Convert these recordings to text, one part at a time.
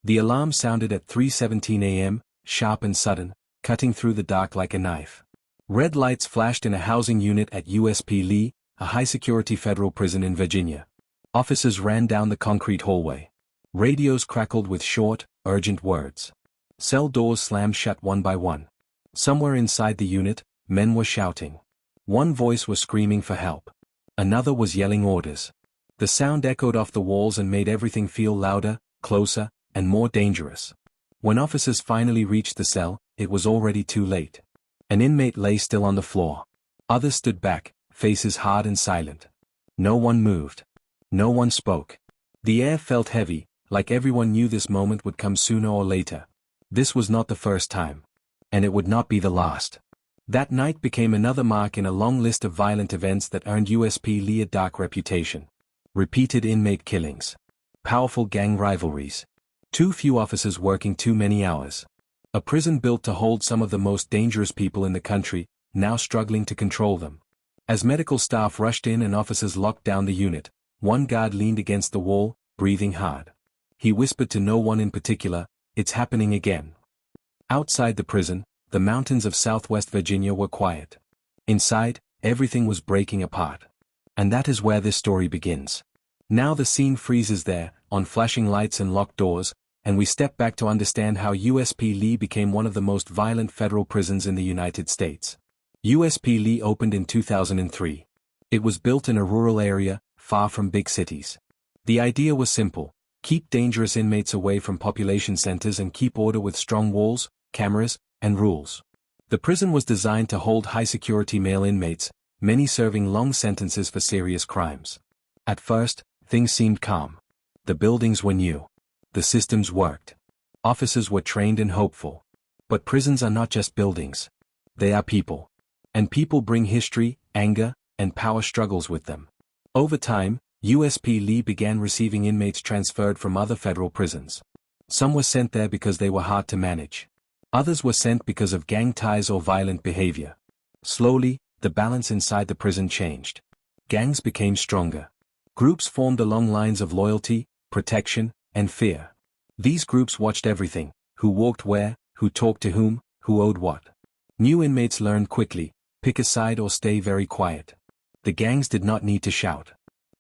The alarm sounded at 3:17 a.m., sharp and sudden, cutting through the dark like a knife. Red lights flashed in a housing unit at USP Lee, a high-security federal prison in Virginia. Officers ran down the concrete hallway. Radios crackled with short, urgent words. Cell doors slammed shut one by one. Somewhere inside the unit, men were shouting. One voice was screaming for help. Another was yelling orders. The sound echoed off the walls and made everything feel louder, closer, and more dangerous. When officers finally reached the cell, it was already too late. An inmate lay still on the floor. Others stood back, faces hard and silent. No one moved. No one spoke. The air felt heavy, like everyone knew this moment would come sooner or later. This was not the first time. And it would not be the last. That night became another mark in a long list of violent events that earned USP Lee a dark reputation. Repeated inmate killings. Powerful gang rivalries. Too few officers working too many hours. A prison built to hold some of the most dangerous people in the country, now struggling to control them. As medical staff rushed in and officers locked down the unit, one guard leaned against the wall, breathing hard. He whispered to no one in particular, "It's happening again." Outside the prison, the mountains of Southwest Virginia were quiet. Inside, everything was breaking apart. And that is where this story begins. Now the scene freezes there, on flashing lights and locked doors, and we step back to understand how USP Lee became one of the most violent federal prisons in the United States. USP Lee opened in 2003. It was built in a rural area, far from big cities. The idea was simple: keep dangerous inmates away from population centers and keep order with strong walls, cameras, and rules. The prison was designed to hold high-security male inmates, many serving long sentences for serious crimes. At first, things seemed calm. The buildings were new. The systems worked. Officers were trained and hopeful. But prisons are not just buildings. They are people. And people bring history, anger, and power struggles with them. Over time, USP Lee began receiving inmates transferred from other federal prisons. Some were sent there because they were hard to manage. Others were sent because of gang ties or violent behavior. Slowly, the balance inside the prison changed. Gangs became stronger. Groups formed along lines of loyalty, protection, and fear. These groups watched everything: who walked where, who talked to whom, who owed what. New inmates learned quickly: pick a side or stay very quiet. The gangs did not need to shout.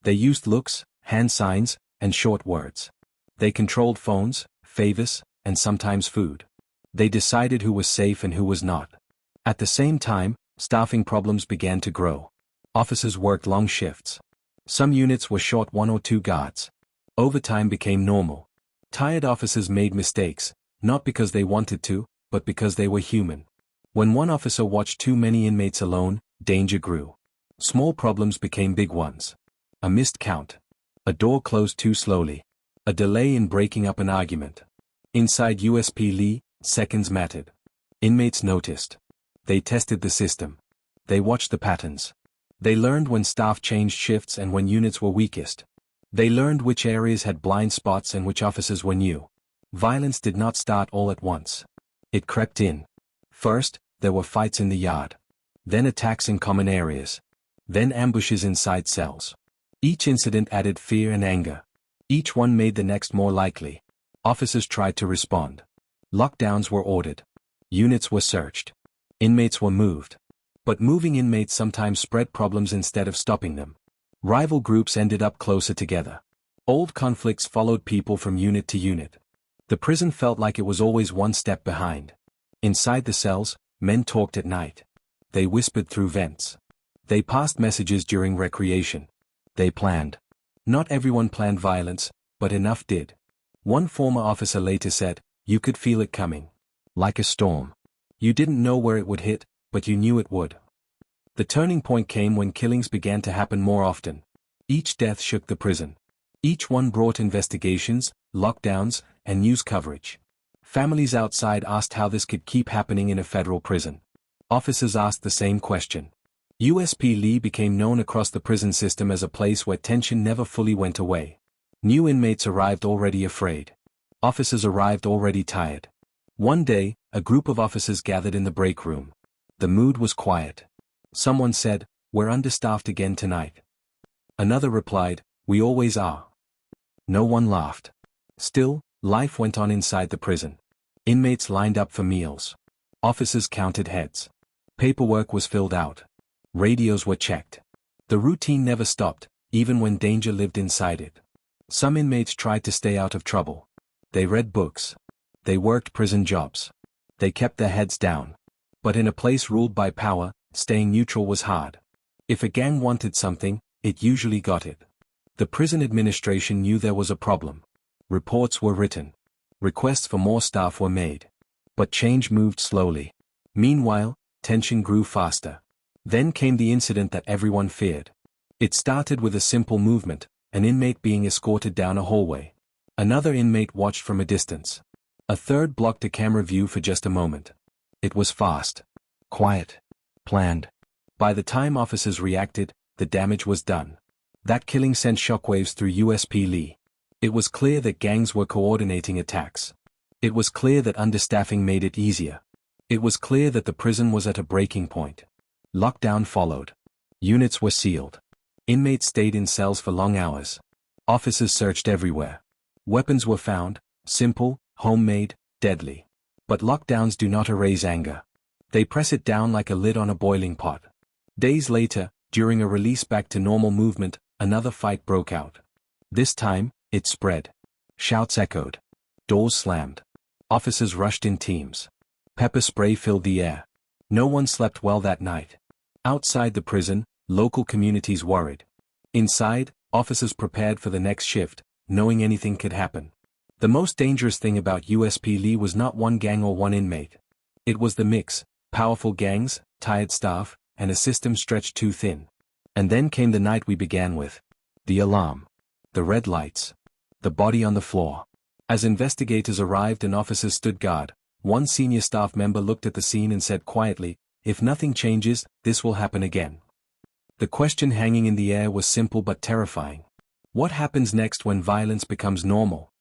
They used looks, hand signs, and short words. They controlled phones, favors, and sometimes food. They decided who was safe and who was not. At the same time, staffing problems began to grow. Officers worked long shifts. Some units were short 1 or 2 guards. Overtime became normal. Tired officers made mistakes, not because they wanted to, but because they were human. When one officer watched too many inmates alone, danger grew. Small problems became big ones. A missed count. A door closed too slowly. A delay in breaking up an argument. Inside USP Lee, seconds mattered. Inmates noticed. They tested the system. They watched the patterns. They learned when staff changed shifts and when units were weakest. They learned which areas had blind spots and which officers were new. Violence did not start all at once. It crept in. First, there were fights in the yard. Then attacks in common areas. Then ambushes inside cells. Each incident added fear and anger. Each one made the next more likely. Officers tried to respond. Lockdowns were ordered. Units were searched. Inmates were moved. But moving inmates sometimes spread problems instead of stopping them. Rival groups ended up closer together. Old conflicts followed people from unit to unit. The prison felt like it was always one step behind. Inside the cells, men talked at night. They whispered through vents. They passed messages during recreation. They planned. Not everyone planned violence, but enough did. One former officer later said, "You could feel it coming. Like a storm. You didn't know where it would hit, but you knew it would." The turning point came when killings began to happen more often. Each death shook the prison. Each one brought investigations, lockdowns, and news coverage. Families outside asked how this could keep happening in a federal prison. Officers asked the same question. USP Lee became known across the prison system as a place where tension never fully went away. New inmates arrived already afraid. Officers arrived already tired. One day, a group of officers gathered in the break room. The mood was quiet. Someone said, "We're understaffed again tonight." Another replied, "We always are." No one laughed. Still, Life went on inside the prison. Inmates lined up for meals. Officers counted heads. Paperwork was filled out. Radios were checked. The routine never stopped, even when danger lived inside it. Some inmates tried to stay out of trouble. They read books. They worked prison jobs. They kept their heads down. But in a place ruled by power, staying neutral was hard. If a gang wanted something, it usually got it. The prison administration knew there was a problem. Reports were written. Requests for more staff were made. But change moved slowly. Meanwhile, tension grew faster. Then came the incident that everyone feared. It started with a simple movement, an inmate being escorted down a hallway. Another inmate watched from a distance. A third blocked a camera view for just a moment. It was fast. Quiet. Planned. By the time officers reacted, the damage was done. That killing sent shockwaves through USP Lee. It was clear that gangs were coordinating attacks. It was clear that understaffing made it easier. It was clear that the prison was at a breaking point. Lockdown followed. Units were sealed. Inmates stayed in cells for long hours. Officers searched everywhere. Weapons were found, simple, homemade, deadly. But lockdowns do not erase anger. They press it down like a lid on a boiling pot. Days later, during a release back to normal movement, another fight broke out. This time, it spread. Shouts echoed. Doors slammed. Officers rushed in teams. Pepper spray filled the air. No one slept well that night. Outside the prison, local communities worried. Inside, officers prepared for the next shift, knowing anything could happen. The most dangerous thing about USP Lee was not one gang or one inmate. It was the mix, powerful gangs, tired staff, and a system stretched too thin. And then came the night we began with. The alarm. The red lights. The body on the floor. As investigators arrived and officers stood guard, one senior staff member looked at the scene and said quietly, "If nothing changes, this will happen again." The question hanging in the air was simple but terrifying. What happens next when violence becomes normal?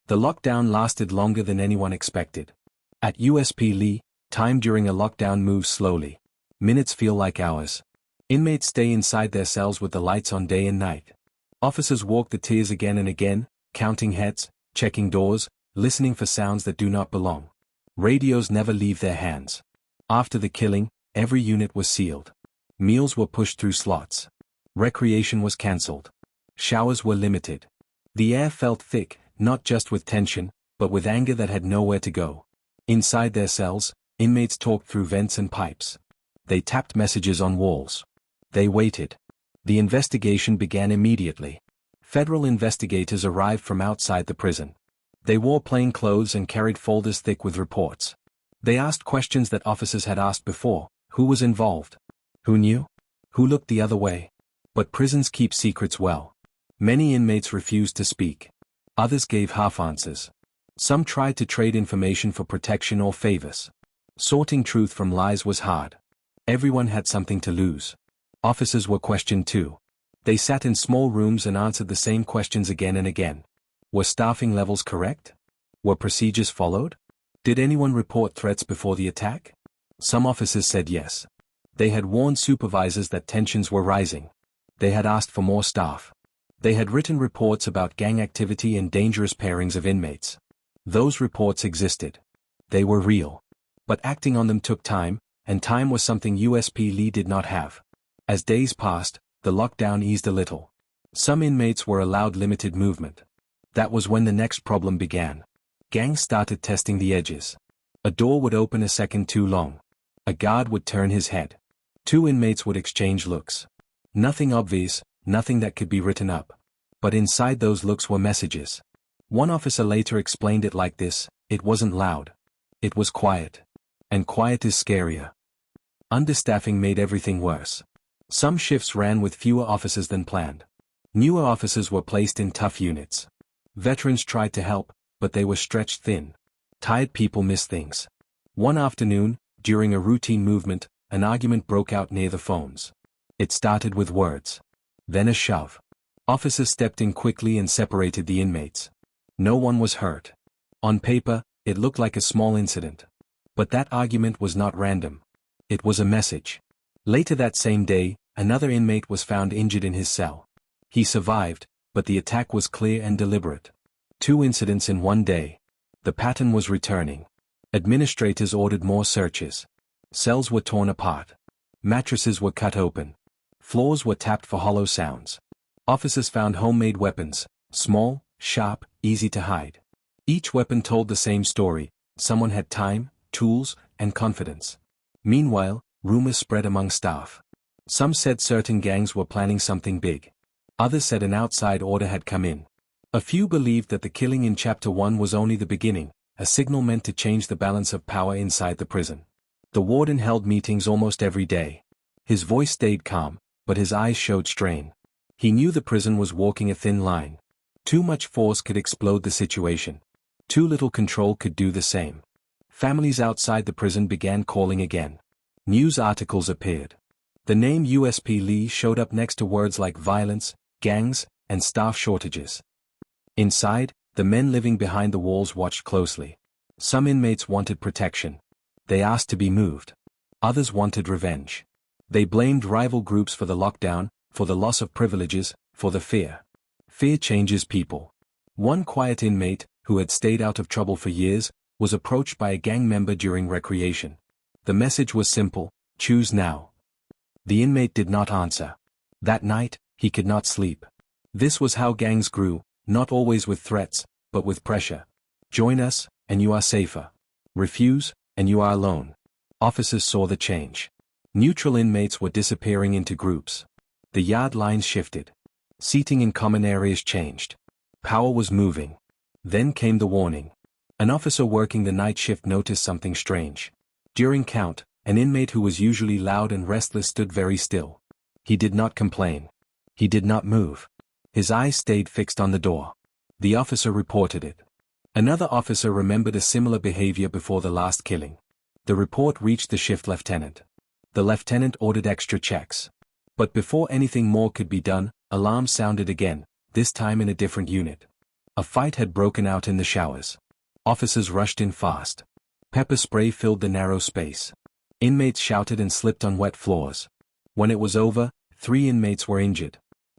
The lockdown lasted longer than anyone expected. At USP Lee, time during a lockdown moves slowly. Minutes feel like hours. Inmates stay inside their cells with the lights on day and night. Officers walk the tiers again and again, counting heads, checking doors, listening for sounds that do not belong. Radios never leave their hands. After the killing, every unit was sealed. Meals were pushed through slots. Recreation was cancelled. Showers were limited. The air felt thick, not just with tension, but with anger that had nowhere to go. Inside their cells, inmates talked through vents and pipes. They tapped messages on walls. They waited. The investigation began immediately. Federal investigators arrived from outside the prison. They wore plain clothes and carried folders thick with reports. They asked questions that officers had asked before. Who was involved? Who knew? Who looked the other way? But prisons keep secrets well. Many inmates refused to speak. Others gave half answers. Some tried to trade information for protection or favors. Sorting truth from lies was hard. Everyone had something to lose. Officers were questioned too. They sat in small rooms and answered the same questions again and again. Were staffing levels correct? Were procedures followed? Did anyone report threats before the attack? Some officers said yes. They had warned supervisors that tensions were rising. They had asked for more staff. They had written reports about gang activity and dangerous pairings of inmates. Those reports existed. They were real. But acting on them took time, and time was something USP Lee did not have. As days passed, the lockdown eased a little. Some inmates were allowed limited movement. That was when the next problem began. Gangs started testing the edges. A door would open a second too long. A guard would turn his head. Two inmates would exchange looks. Nothing obvious, nothing that could be written up. But inside those looks were messages. One officer later explained it like this: it wasn't loud. It was quiet. And quiet is scarier. Understaffing made everything worse. Some shifts ran with fewer officers than planned. Newer officers were placed in tough units. Veterans tried to help, but they were stretched thin. Tired people missed things. One afternoon, during a routine movement, an argument broke out near the phones. It started with words. Then a shove. Officers stepped in quickly and separated the inmates. No one was hurt. On paper, it looked like a small incident. But that argument was not random. It was a message. Later that same day, another inmate was found injured in his cell. He survived, but the attack was clear and deliberate. 2 incidents in one day. The pattern was returning. Administrators ordered more searches. Cells were torn apart. Mattresses were cut open. Floors were tapped for hollow sounds. Officers found homemade weapons, small, sharp, easy to hide. Each weapon told the same story: someone had time, tools, and confidence. Meanwhile, rumors spread among staff. Some said certain gangs were planning something big. Others said an outside order had come in. A few believed that the killing in Chapter 1 was only the beginning, a signal meant to change the balance of power inside the prison. The warden held meetings almost every day. His voice stayed calm, but his eyes showed strain. He knew the prison was walking a thin line. Too much force could explode the situation. Too little control could do the same. Families outside the prison began calling again. News articles appeared. The name USP Lee showed up next to words like violence, gangs, and staff shortages. Inside, the men living behind the walls watched closely. Some inmates wanted protection. They asked to be moved. Others wanted revenge. They blamed rival groups for the lockdown, for the loss of privileges, for the fear. Fear changes people. One quiet inmate, who had stayed out of trouble for years, was approached by a gang member during recreation. The message was simple: choose now. The inmate did not answer. That night, he could not sleep. This was how gangs grew, not always with threats, but with pressure. Join us, and you are safer. Refuse, and you are alone. Officers saw the change. Neutral inmates were disappearing into groups. The yard lines shifted. Seating in common areas changed. Power was moving. Then came the warning. An officer working the night shift noticed something strange. During count, an inmate who was usually loud and restless stood very still. He did not complain. He did not move. His eyes stayed fixed on the door. The officer reported it. Another officer remembered a similar behavior before the last killing. The report reached the shift lieutenant. The lieutenant ordered extra checks. But before anything more could be done, alarms sounded again, this time in a different unit. A fight had broken out in the showers. Officers rushed in fast. Pepper spray filled the narrow space. Inmates shouted and slipped on wet floors. When it was over, 3 inmates were injured.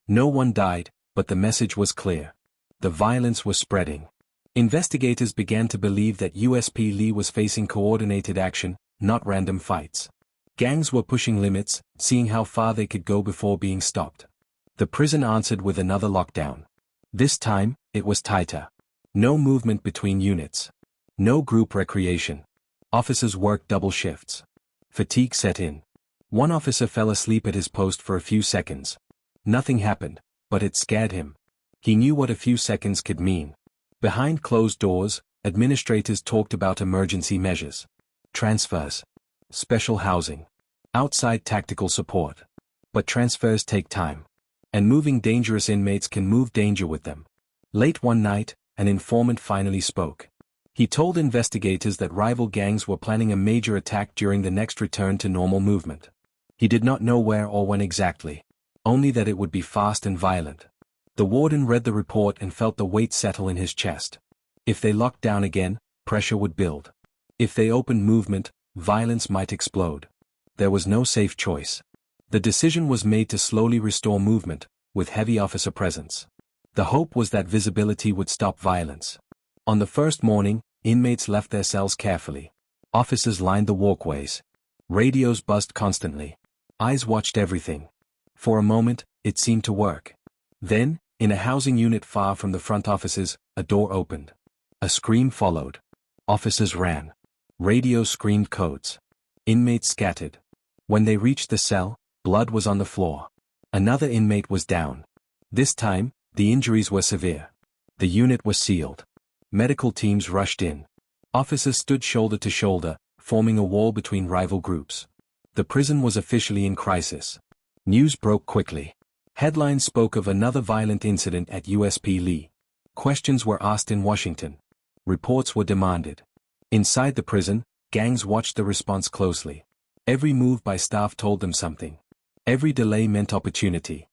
No one died, but the message was clear. The violence was spreading. Investigators began to believe that USP Lee was facing coordinated action, not random fights. Gangs were pushing limits, seeing how far they could go before being stopped. The prison answered with another lockdown. This time, it was tighter. No movement between units. No group recreation. Officers worked double shifts. Fatigue set in. One officer fell asleep at his post for a few seconds. Nothing happened, but it scared him. He knew what a few seconds could mean. Behind closed doors, administrators talked about emergency measures. Transfers. Special housing. Outside tactical support. But transfers take time. And moving dangerous inmates can move danger with them. Late one night, an informant finally spoke. He told investigators that rival gangs were planning a major attack during the next return to normal movement. He did not know where or when exactly. Only that it would be fast and violent. The warden read the report and felt the weight settle in his chest. If they locked down again, pressure would build. If they opened movement, violence might explode. There was no safe choice. The decision was made to slowly restore movement, with heavy officer presence. The hope was that visibility would stop violence. On the first morning, inmates left their cells carefully. Officers lined the walkways. Radios buzzed constantly. Eyes watched everything. For a moment, it seemed to work. Then, in a housing unit far from the front offices, a door opened. A scream followed. Officers ran. Radios screamed codes. Inmates scattered. When they reached the cell, blood was on the floor. Another inmate was down. This time, the injuries were severe. The unit was sealed. Medical teams rushed in. Officers stood shoulder to shoulder, forming a wall between rival groups. The prison was officially in crisis. News broke quickly. Headlines spoke of another violent incident at USP Lee. Questions were asked in Washington. Reports were demanded. Inside the prison, gangs watched the response closely. Every move by staff told them something. Every delay meant opportunity.